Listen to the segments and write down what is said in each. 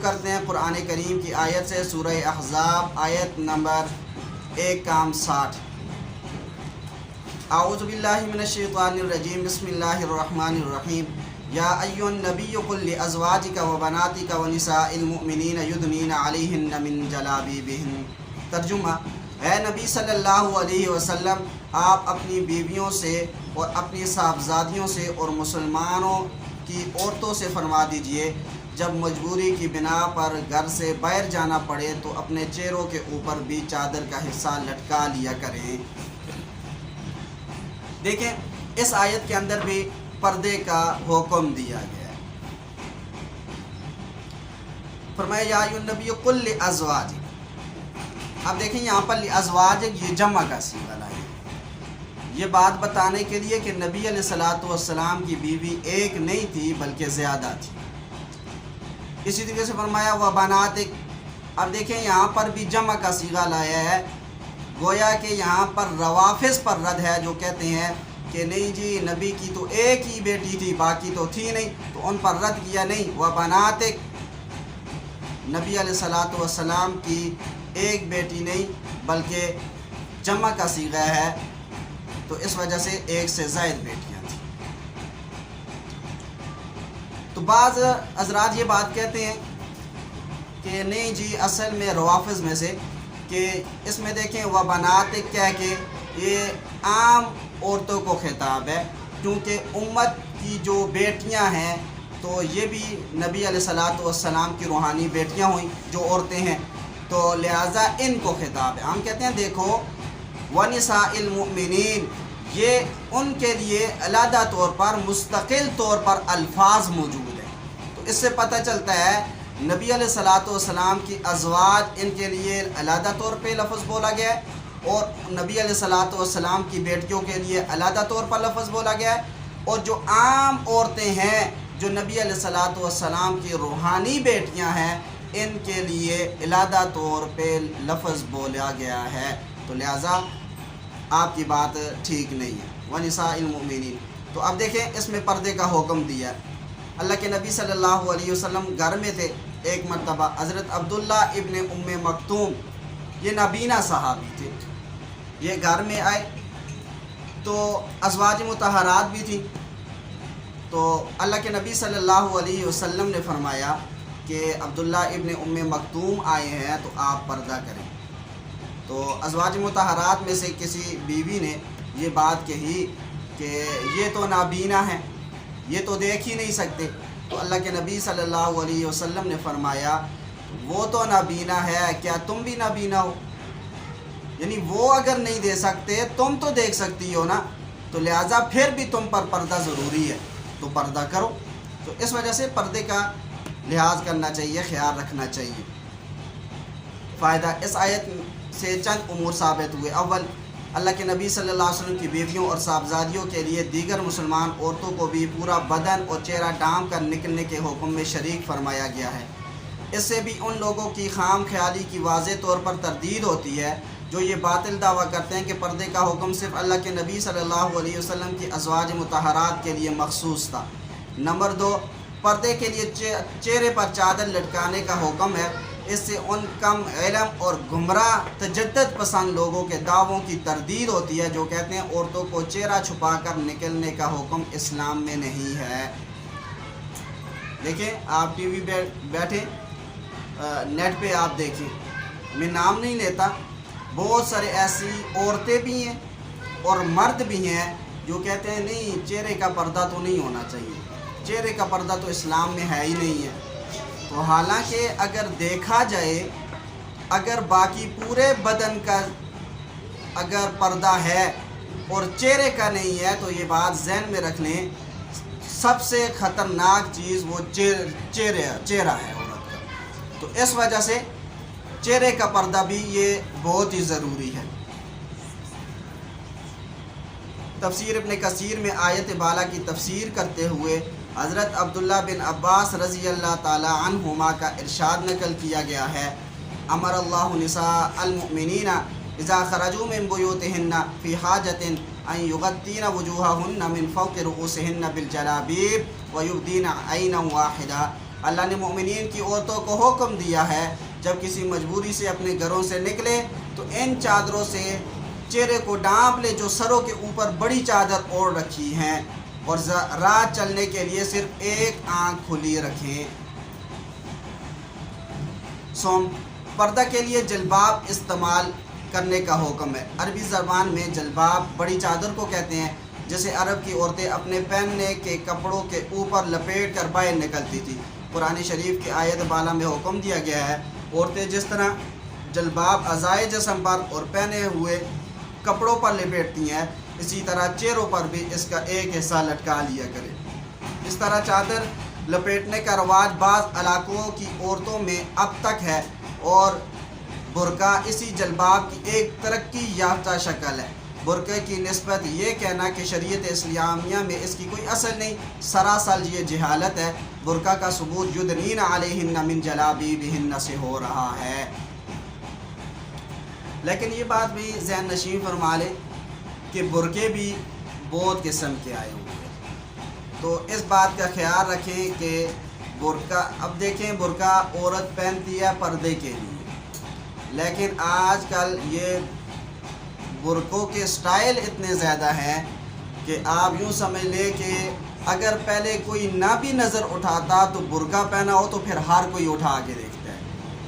کرتے ہیں قرآن کریم کی آیت سے، سورہ احزاب آیت نمبر 160۔ اعوذ باللہ من الشیطان الرجیم، بسم اللہ الرحمن الرحیم۔ یا ایھا النبی قل لازواجک وبناتک ونساء المؤمنین یدنین علیہن من جلابیبہن۔ ترجمہ: اے نبی صلی اللہ علیہ وسلم، آپ اپنی بیویوں سے اور اپنی صاحبزادیوں سے اور مسلمانوں کی عورتوں سے فرما دیجئے، جب مجبوری کی بنا پر گھر سے باہر جانا پڑے تو اپنے چہروں کے اوپر بھی چادر کا حصہ لٹکا لیا کریں۔ دیکھیں، اس آیت کے اندر بھی پردے کا حکم دیا گیا ہے۔ فرمایا یا ایھا النبی قل لازواجک۔ اب دیکھیں یہاں پر لازواجک یہ جمع کا صیغہ لایا ہے، یہ بات بتانے کے لیے کہ نبی علیہ الصلوۃ والسلام کی بیوی ایک نہیں تھی بلکہ زیادہ تھی۔ اسی طریقے سے فرمایا وبناتک۔ اب دیکھیں یہاں پر بھی جمع کا صیغہ لایا ہے، گویا کہ یہاں پر روافض پر رد ہے جو کہتے ہیں کہ نہیں جی نبی کی تو ایک ہی بیٹی تھی، باقی تو تھی نہیں، تو ان پر رد کیا نہیں، وبناتک، نبی علیہ الصلوۃ والسلام کی ایک بیٹی نہیں بلکہ جمع کا صیغہ ہے، تو اس وجہ سے ایک سے زائد بیٹیاں تھیں۔ تو بعض حضرات یہ بات کہتے ہیں کہ نہیں جی اصل میں روافض میں سے کہ اس میں دیکھیں وبناتک کہہ کے یہ عام عورتوں کو خطاب ہے، کیونکہ امت کی جو بیٹیاں ہیں تو یہ بھی نبی علیہ الصلوۃ والسلام کی روحانی بیٹیاں ہوئیں جو عورتیں ہیں، تو لہٰذا ان کو خطاب ہے۔ ہم کہتے ہیں دیکھو ونساء المؤمنین، یہ ان کے لیے علیحدہ طور پر مستقل طور پر الفاظ موجود ہیں، تو اس سے پتہ چلتا ہے نبی علیہ الصلوۃ والسلام کی ازواج ان کے لیے علیحدہ طور پہ لفظ بولا گیا ہے، اور نبی علیہ الصلوۃ والسلام کی بیٹیوں کے لیے علیحدہ طور پر لفظ بولا گیا ہے، اور جو عام عورتیں ہیں جو نبی علیہ الصلوۃ والسلام کی روحانی بیٹیاں ہیں ان کے لیے علیحدہ طور پہ لفظ بولا گیا ہے، تو لہٰذا آپ کی بات ٹھیک نہیں ہے۔ ونساء المؤمنین، تو اب دیکھیں اس میں پردے کا حکم دیا ہے۔ اللہ کے نبی صلی اللہ علیہ وسلم گھر میں تھے، ایک مرتبہ حضرت عبداللہ ابن ام مکتوم، یہ نابینا صحابی تھے، یہ گھر میں آئے تو ازواج مطہرات بھی تھیں، تو اللہ کے نبی صلی اللہ علیہ وسلم نے فرمایا کہ عبداللہ ابن ام مکتوم آئے ہیں تو آپ پردہ کریں۔ تو ازواج مطہرات میں سے کسی بیوی نے یہ بات کہی کہ یہ تو نابینا ہیں، یہ تو دیکھ ہی نہیں سکتے، تو اللہ کے نبی صلی اللہ علیہ وسلم نے فرمایا وہ تو نابینا ہے، کیا تم بھی نابینا ہو؟ یعنی وہ اگر نہیں دے سکتے تم تو دیکھ سکتی ہو نا، تو لہٰذا پھر بھی تم پر پردہ ضروری ہے، تو پردہ کرو۔ تو اس وجہ سے پردے کا لحاظ کرنا چاہیے، خیال رکھنا چاہیے۔ فائدہ اس آیت سے چند امور ثابت ہوئے۔ اول، اللہ کے نبی صلی اللہ علیہ وسلم کی بیویوں اور صاحبزادیوں کے لیے دیگر مسلمان عورتوں کو بھی پورا بدن اور چہرہ ڈھانپ کر نکلنے کے حکم میں شریک فرمایا گیا ہے۔ اس سے بھی ان لوگوں کی خام خیالی کی واضح طور پر تردید ہوتی ہے جو یہ باطل دعویٰ کرتے ہیں کہ پردے کا حکم صرف اللہ کے نبی صلی اللہ علیہ وسلم کی ازواج مطہرات کے لیے مخصوص تھا۔ نمبر دو، پردے کے لیے چہرے پر چادر لٹکانے کا حکم ہے، اس سے ان کم علم اور گمراہ تجدد پسند لوگوں کے دعووں کی تردید ہوتی ہے جو کہتے ہیں عورتوں کو چہرہ چھپا کر نکلنے کا حکم اسلام میں نہیں ہے۔ دیکھیں آپ ٹی وی بیٹھیں، نیٹ پہ آپ دیکھیں، میں نام نہیں لیتا، بہت سارے ایسی عورتیں بھی ہیں اور مرد بھی ہیں جو کہتے ہیں نہیں چہرے کا پردہ تو نہیں ہونا چاہیے، چہرے کا پردہ تو اسلام میں ہے ہی نہیں ہے۔ تو حالانکہ اگر دیکھا جائے، اگر باقی پورے بدن کا اگر پردہ ہے اور چہرے کا نہیں ہے تو یہ بات ذہن میں رکھ لیں، سب سے خطرناک چیز وہ چہرہ ہے عورت کا، تو اس وجہ سے چہرے کا پردہ بھی یہ بہت ہی ضروری ہے۔ تفسیر ابن کثیر میں آیت بالا کی تفسیر کرتے ہوئے حضرت عبداللہ بن عباس رضی اللہ تعالی عنہما کا ارشاد نقل کیا گیا ہے، امر اللہ نساء المؤمنین اذا خرجوا من بیوتہن فی حاجۃ ان یغطین وجوہہن من فوق رؤوسہن بالجلابیب ویبدین عینا واحدہ۔ اللہ نے مومنین کی عورتوں کو حکم دیا ہے جب کسی مجبوری سے اپنے گھروں سے نکلے تو ان چادروں سے چہرے کو ڈانپ لے جو سروں کے اوپر بڑی چادر اوڑھ رکھی ہیں، اور رات چلنے کے لیے صرف ایک آنکھ کھلی رکھیں۔ پردہ کے لیے جلباب استعمال کرنے کا حکم ہے۔ عربی زبان میں جلباب بڑی چادر کو کہتے ہیں، جسے عرب کی عورتیں اپنے پہننے کے کپڑوں کے اوپر لپیٹ کر باہر نکلتی تھی۔ قرآن شریف کی آیت بالا میں حکم دیا گیا ہے، عورتیں جس طرح جلباب اعضائے جسم پر اور پہنے ہوئے کپڑوں پر لپیٹتی ہیں، اسی طرح چہروں پر بھی اس کا ایک حصہ لٹکا لیا کرے۔ اس طرح چادر لپیٹنے کا رواج بعض علاقوں کی عورتوں میں اب تک ہے، اور برقع اسی جلباب کی ایک ترقی یافتہ شکل ہے۔ برقع کی نسبت یہ کہنا کہ شریعت اسلامیہ میں اس کی کوئی اصل نہیں، سراسر یہ جہالت ہے۔ برقع کا ثبوت یدنین علیہن من جلابیبہن سے ہو رہا ہے۔ لیکن یہ بات بھی ذہن نشین فرما لے کہ برقعے بھی بہت قسم کے آئے ہوئے ہیں، تو اس بات کا خیال رکھیں کہ برقع، اب دیکھیں برقع عورت پہنتی ہے پردے کے لیے، لیکن آج کل یہ برقعوں کے سٹائل اتنے زیادہ ہیں کہ آپ یوں سمجھ لیں کہ اگر پہلے کوئی نہ بھی نظر اٹھاتا تو برقع پہنا ہو تو پھر ہر کوئی اٹھا کے دیکھتا ہے۔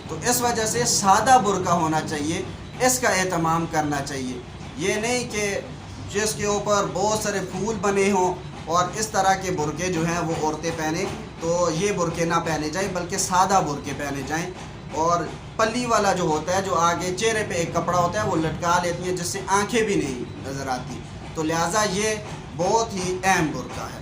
تو اس وجہ سے سادہ برقع ہونا چاہیے، اس کا اہتمام کرنا چاہیے۔ یہ نہیں کہ جس کے اوپر بہت سارے پھول بنے ہوں اور اس طرح کے برقعے جو ہیں وہ عورتیں پہنیں، تو یہ برقعے نہ پہنے جائیں بلکہ سادہ برقعے پہنے جائیں۔ اور پلی والا جو ہوتا ہے، جو آگے چہرے پہ ایک کپڑا ہوتا ہے وہ لٹکا لیتی ہیں جس سے آنکھیں بھی نہیں نظر آتی، تو لہٰذا یہ بہت ہی اہم برقع ہے۔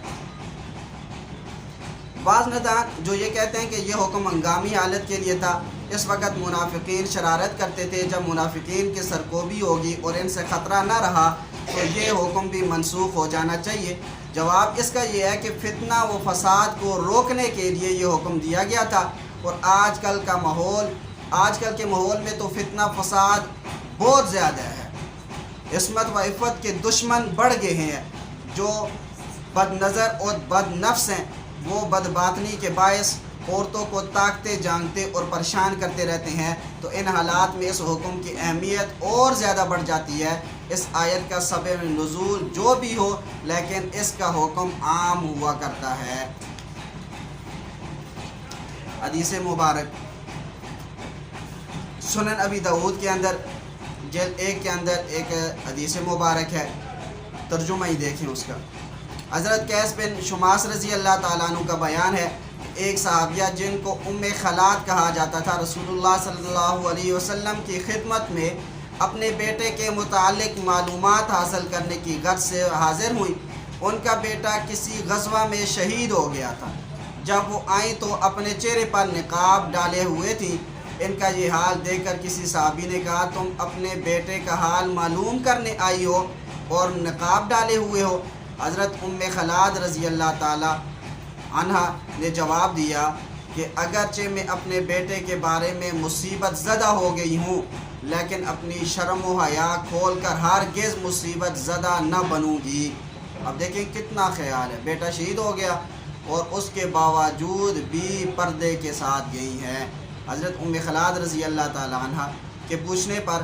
بعض ندان جو یہ کہتے ہیں کہ یہ حکم ہنگامی حالت کے لیے تھا، اس وقت منافقین شرارت کرتے تھے، جب منافقین کی سرکوبی ہوگی اور ان سے خطرہ نہ رہا تو یہ حکم بھی منسوخ ہو جانا چاہیے۔ جواب اس کا یہ ہے کہ فتنہ و فساد کو روکنے کے لیے یہ حکم دیا گیا تھا، اور آج کل کے ماحول میں تو فتنہ فساد بہت زیادہ ہے۔ عصمت و عفت کے دشمن بڑھ گئے ہیں، جو بد نظر اور بد نفس ہیں وہ بد باطنی کے باعث عورتوں کو تاکتے جانتے اور پریشان کرتے رہتے ہیں۔ تو ان حالات میں اس حکم کی اہمیت اور زیادہ بڑھ جاتی ہے۔ اس آیت کا سبب نزول جو بھی ہو، لیکن اس کا حکم عام ہوا کرتا ہے۔ حدیث مبارک سنن ابی داؤد کے اندر جلد 1 کے اندر ایک حدیث مبارک ہے، ترجمہ ہی دیکھیں اس کا۔ حضرت قیس بن شماس رضی اللہ تعالیٰ عنہ کا بیان ہے، ایک صحابیہ جن کو ام خلات کہا جاتا تھا، رسول اللہ صلی اللہ علیہ وسلم کی خدمت میں اپنے بیٹے کے متعلق معلومات حاصل کرنے کی غرض سے حاضر ہوئی۔ ان کا بیٹا کسی غزوہ میں شہید ہو گیا تھا۔ جب وہ آئیں تو اپنے چہرے پر نقاب ڈالے ہوئے تھیں۔ ان کا یہ حال دیکھ کر کسی صحابی نے کہا، تم اپنے بیٹے کا حال معلوم کرنے آئی ہو اور نقاب ڈالے ہوئے ہو؟ حضرت ام خلاد رضی اللہ تعالی عنہ نے جواب دیا کہ اگرچہ میں اپنے بیٹے کے بارے میں مصیبت زدہ ہو گئی ہوں، لیکن اپنی شرم و حیا کھول کر ہرگز مصیبت زدہ نہ بنوں گی۔ اب دیکھیں کتنا خیال ہے، بیٹا شہید ہو گیا اور اس کے باوجود بھی پردے کے ساتھ گئی ہیں۔ حضرت ام خلاد رضی اللہ تعالی عنہ کے پوچھنے پر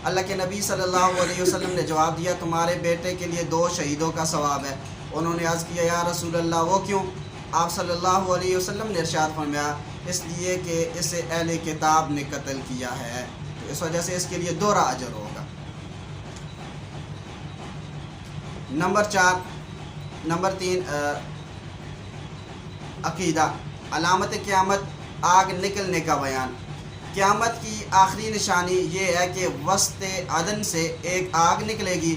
اللہ کے نبی صلی اللہ علیہ وسلم نے جواب دیا، تمہارے بیٹے کے لیے 2 شہیدوں کا ثواب ہے۔ انہوں نے عرض کیا، یا رسول اللہ وہ کیوں؟ آپ صلی اللہ علیہ وسلم نے ارشاد فرمایا، اس لیے کہ اسے اہل کتاب نے قتل کیا ہے، تو اس وجہ سے اس کے لیے 2 اجر ہوگا۔ نمبر 3 عقیدہ، علامت قیامت آگ نکلنے کا بیان۔ قیامت کی آخری نشانی یہ ہے کہ وسط عدن سے ایک آگ نکلے گی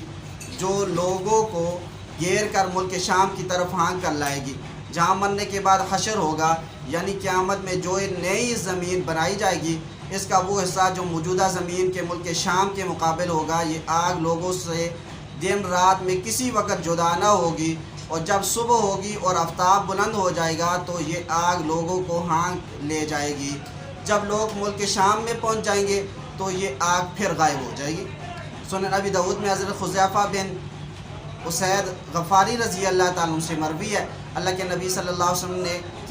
جو لوگوں کو گھیر کر ملک شام کی طرف ہانک کر لائے گی، جہاں مرنے کے بعد حشر ہوگا، یعنی قیامت میں جو نئی زمین بنائی جائے گی اس کا وہ حصہ جو موجودہ زمین کے ملک شام کے مقابل ہوگا۔ یہ آگ لوگوں سے دن رات میں کسی وقت جدا نہ ہوگی، اور جب صبح ہوگی اور آفتاب بلند ہو جائے گا تو یہ آگ لوگوں کو ہانک لے جائے گی۔ جب لوگ ملک شام میں پہنچ جائیں گے تو یہ آگ پھر غائب ہو جائے گی۔ سنن ابی داؤد میں حضرت خزیفہ بن اسید غفاری رضی اللہ تعالیٰ عنہ سے مروی ہے، اللہ کے نبی صلی اللہ علیہ وسلم نے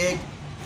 1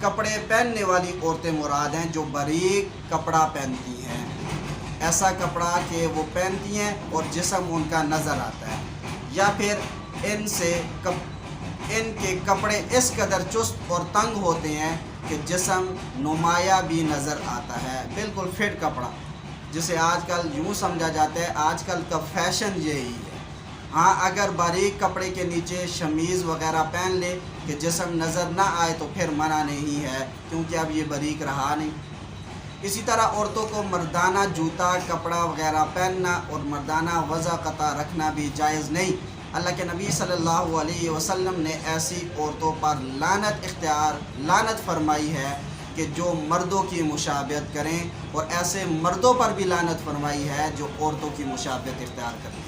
کپڑے پہننے والی عورتیں مراد ہیں جو باریک کپڑا پہنتی ہیں، ایسا کپڑا کہ وہ پہنتی ہیں اور جسم ان کا نظر آتا ہے، یا پھر ان کے کپڑے اس قدر چست اور تنگ ہوتے ہیں کہ جسم نمایاں بھی نظر آتا ہے، بالکل فٹ کپڑا، جسے آج کل یوں سمجھا جاتا ہے آج کل کا فیشن یہی ہے۔ ہاں اگر باریک کپڑے کے نیچے شمیز وغیرہ پہن لے کہ جسم نظر نہ آئے تو پھر منع نہیں ہے، کیونکہ اب یہ باریک رہا نہیں۔ اسی طرح عورتوں کو مردانہ جوتا کپڑا وغیرہ پہننا اور مردانہ وضع قطع رکھنا بھی جائز نہیں۔ اللہ کے نبی صلی اللہ علیہ وسلم نے ایسی عورتوں پر لعنت فرمائی ہے کہ جو مردوں کی مشابہت کریں، اور ایسے مردوں پر بھی لعنت فرمائی ہے جو عورتوں کی مشابہت اختیار کریں۔